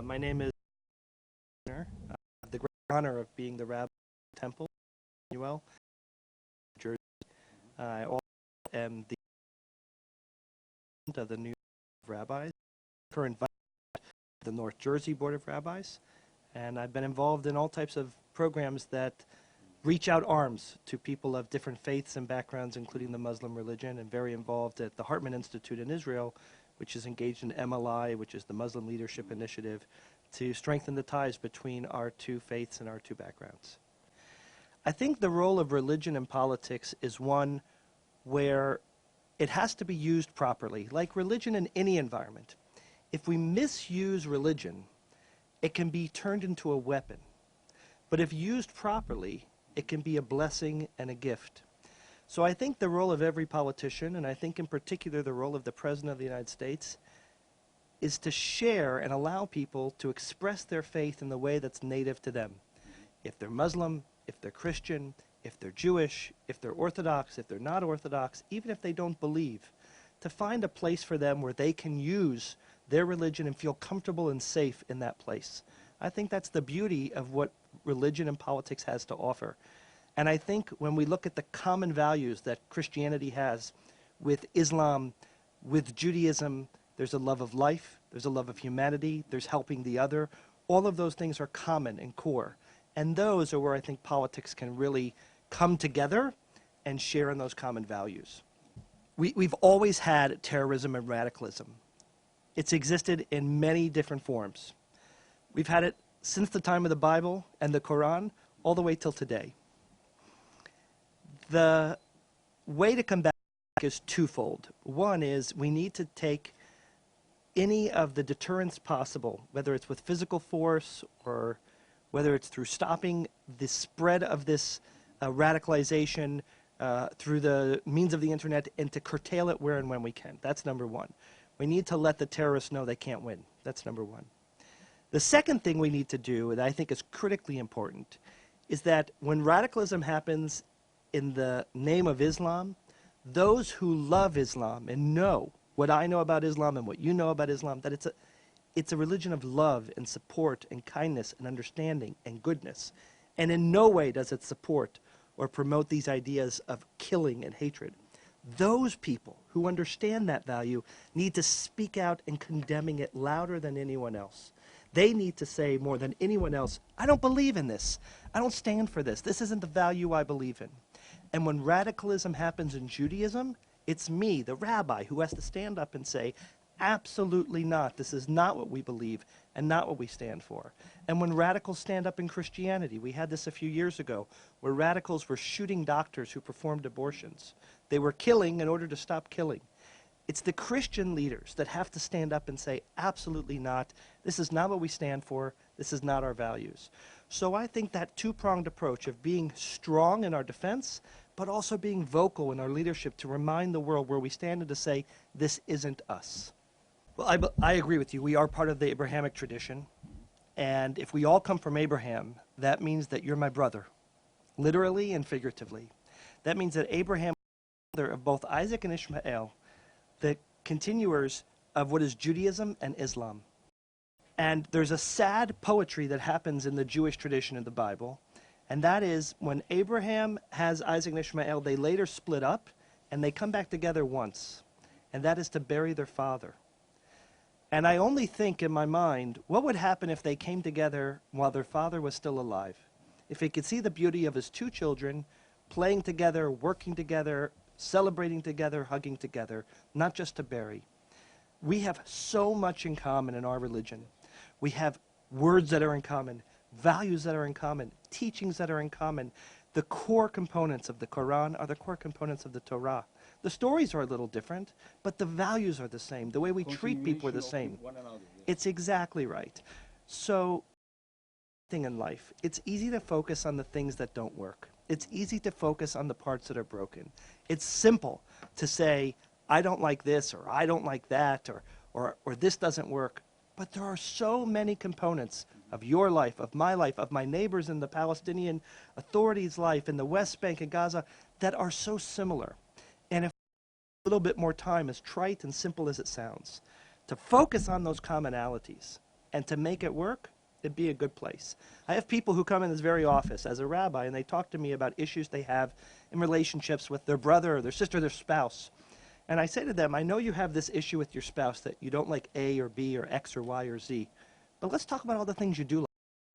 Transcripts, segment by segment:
My name is Kirshner. I have the great honor of being the Rabbi of the Temple, Emanu-El, New Jersey. I also am the president of the New York Rabbis, current vice president of the North Jersey Board of Rabbis, and I've been involved in all types of programs that reach out arms to people of different faiths and backgrounds, including the Muslim religion, and very involved at the Hartman Institute in Israel, which is engaged in MLI, which is the Muslim Leadership Initiative, to strengthen the ties between our two faiths and our two backgrounds. I think the role of religion in politics is one where it has to be used properly, like religion in any environment. If we misuse religion, it can be turned into a weapon. But if used properly, it can be a blessing and a gift. So I think the role of every politician, and I think in particular the role of the President of the United States, is to share and allow people to express their faith in the way that's native to them. If they're Muslim, if they're Christian, if they're Jewish, if they're Orthodox, if they're not Orthodox, even if they don't believe, to find a place for them where they can use their religion and feel comfortable and safe in that place. I think that's the beauty of what religion and politics has to offer. And I think when we look at the common values that Christianity has with Islam, with Judaism, there's a love of life, there's a love of humanity, there's helping the other. All of those things are common and core. And those are where I think politics can really come together and share in those common values. We've always had terrorism and radicalism. It's existed in many different forms. We've had it since the time of the Bible and the Quran, all the way till today. The way to combat it is twofold. One is we need to take any of the deterrents possible, whether it's with physical force or whether it's through stopping the spread of this radicalization through the means of the internet, and to curtail it where and when we can. That's number one. We need to let the terrorists know they can't win. That's number one. The second thing we need to do, and I think is critically important, is that when radicalism happens in the name of Islam, those who love Islam and know what I know about Islam and what you know about Islam, that it's a religion of love and support and kindness and understanding and goodness. And in no way does it support or promote these ideas of killing and hatred. Those people who understand that value need to speak out in condemning it louder than anyone else. They need to say more than anyone else, I don't believe in this. I don't stand for this. This isn't the value I believe in. And when radicalism happens in Judaism, it's me, the rabbi, who has to stand up and say, absolutely not. This is not what we believe and not what we stand for. And when radicals stand up in Christianity, we had this a few years ago, where radicals were shooting doctors who performed abortions. They were killing in order to stop killing. It's the Christian leaders that have to stand up and say, absolutely not. This is not what we stand for. This is not our values. So I think that two-pronged approach of being strong in our defense, but also being vocal in our leadership to remind the world where we stand and to say, this isn't us. Well, I agree with you. We are part of the Abrahamic tradition. And if we all come from Abraham, that means that you're my brother, literally and figuratively. That means that Abraham was the father of both Isaac and Ishmael, the continuers of what is Judaism and Islam. And there's a sad poetry that happens in the Jewish tradition in the Bible, and that is when Abraham has Isaac and Ishmael, they later split up, and they come back together once, and that is to bury their father. And I only think in my mind, what would happen if they came together while their father was still alive? If he could see the beauty of his two children playing together, working together, celebrating together, hugging together, not just to bury. We have so much in common in our religion. We have words that are in common, values that are in common, teachings that are in common. The core components of the Quran are the core components of the Torah. The stories are a little different, but the values are the same. The way we treat people are the same. It's exactly right. So, thing in life, it's easy to focus on the things that don't work. It's easy to focus on the parts that are broken. It's simple to say, I don't like this, or I don't like that, or this doesn't work. But there are so many components of your life, of my neighbors in the Palestinian Authority's life, in the West Bank and Gaza, that are so similar. And if a little bit more time, as trite and simple as it sounds, to focus on those commonalities And to make it work, it'd be a good place. I have people who come in this very office as a rabbi, and they talk to me about issues they have in relationships with their brother or their sister or their spouse. And I say to them, I know you have this issue with your spouse that you don't like A or B or X or Y or Z, but let's talk about all the things you do like.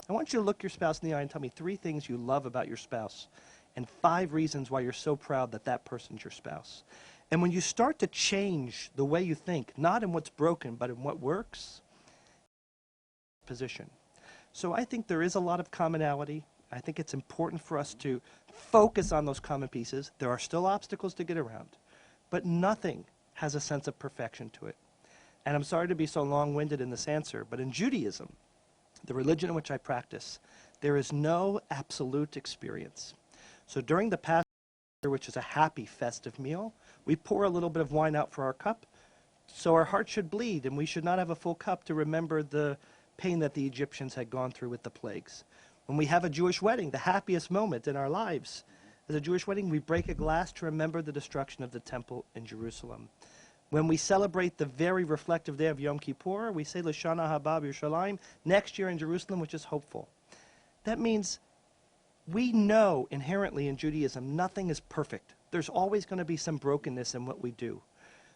I want you to look your spouse in the eye and tell me 3 things you love about your spouse and 5 reasons why you're so proud that that person's your spouse. And when you start to change the way you think, not in what's broken, but in what works, position. So I think there is a lot of commonality. I think it's important for us to focus on those common pieces. There are still obstacles to get around, but nothing has a sense of perfection to it. And I'm sorry to be so long-winded in this answer, but in Judaism, the religion in which I practice, there is no absolute experience. So during the Passover, which is a happy festive meal, we pour a little bit of wine out for our cup, so our heart should bleed, and we should not have a full cup to remember the pain that the Egyptians had gone through with the plagues. When we have a Jewish wedding, the happiest moment in our lives, as a Jewish wedding, we break a glass to remember the destruction of the temple in Jerusalem. When we celebrate the very reflective day of Yom Kippur, we say L'Shana Haba B'Yerushalayim, next year in Jerusalem, which is hopeful. That means we know inherently in Judaism nothing is perfect. There's always going to be some brokenness in what we do.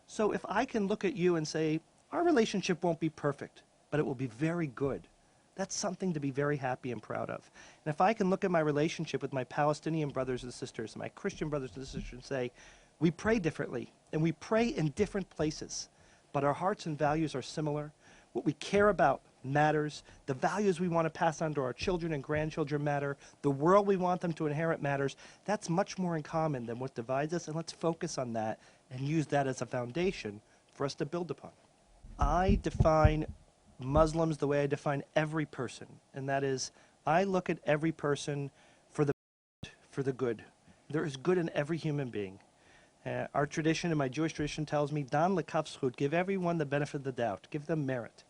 So if I can look at you and say, our relationship won't be perfect, but it will be very good, that's something to be very happy and proud of. And if I can look at my relationship with my Palestinian brothers and sisters and my Christian brothers and sisters and say, we pray differently, and we pray in different places, but our hearts and values are similar. What we care about matters. The values we want to pass on to our children and grandchildren matter. The world we want them to inherit matters. That's much more in common than what divides us, and let's focus on that and use that as a foundation for us to build upon. I define Muslims the way I define every person, and that is, I look at every person for the good. There is good in every human being. Our tradition, and my Jewish tradition, tells me, Dan lekaf zchut, give everyone the benefit of the doubt, give them merit.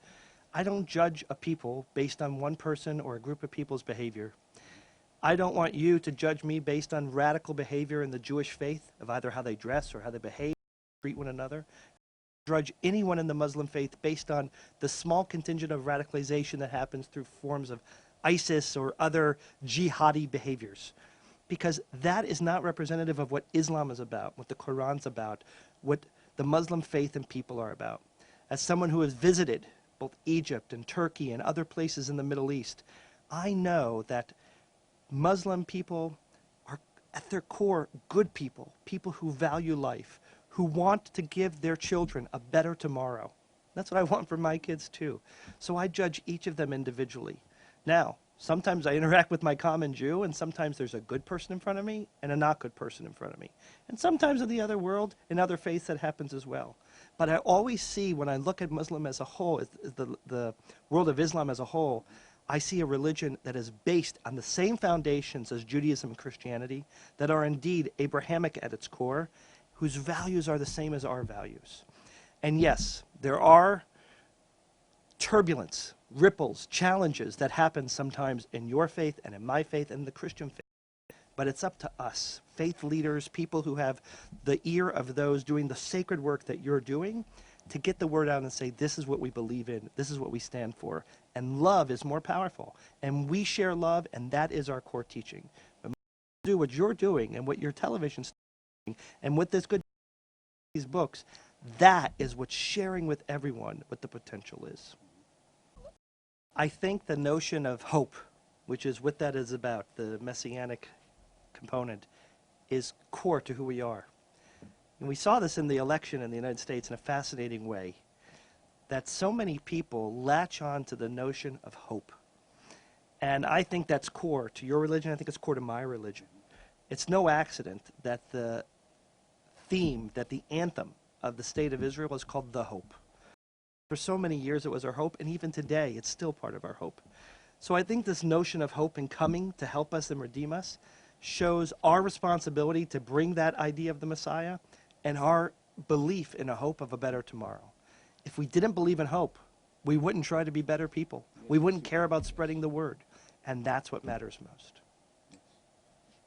I don't judge a people based on one person or a group of people's behavior. I don't want you to judge me based on radical behavior in the Jewish faith, of either how they dress or how they behave, treat one another. Judge anyone in the Muslim faith based on the small contingent of radicalization that happens through forms of ISIS or other jihadi behaviors. Because that is not representative of what Islam is about, what the Quran's about, what the Muslim faith and people are about. As someone who has visited both Egypt and Turkey and other places in the Middle East, I know that Muslim people are at their core good people, people who value life, who want to give their children a better tomorrow. That's what I want for my kids too. So I judge each of them individually. Now, sometimes I interact with my common Jew, and sometimes there's a good person in front of me and a not good person in front of me. And sometimes in the other world, in other faiths, that happens as well. But I always see, when I look at Muslim as a whole, the world of Islam as a whole, I see a religion that is based on the same foundations as Judaism and Christianity, that are indeed Abrahamic at its core, whose values are the same as our values. And yes, there are turbulence, ripples, challenges that happen sometimes in your faith and in my faith and the Christian faith. But it's up to us, faith leaders, people who have the ear of those doing the sacred work that you're doing, to get the word out and say, this is what we believe in, this is what we stand for. And love is more powerful. And we share love, and that is our core teaching. But do what you're doing and what your television's doing, and with this good, these books, that is what's sharing with everyone what the potential is. I think the notion of hope, which is what that is about, the messianic component, is core to who we are. And we saw this in the election in the United States in a fascinating way, that so many people latch on to the notion of hope. And I think that's core to your religion. I think it's core to my religion. It's no accident that the theme, that the anthem of the state of Israel is called The Hope. For so many years it was our hope, and even today it's still part of our hope. So I think this notion of hope and coming to help us and redeem us shows our responsibility to bring that idea of the Messiah and our belief in a hope of a better tomorrow. If we didn't believe in hope, we wouldn't try to be better people. We wouldn't care about spreading the word. And that's what matters most.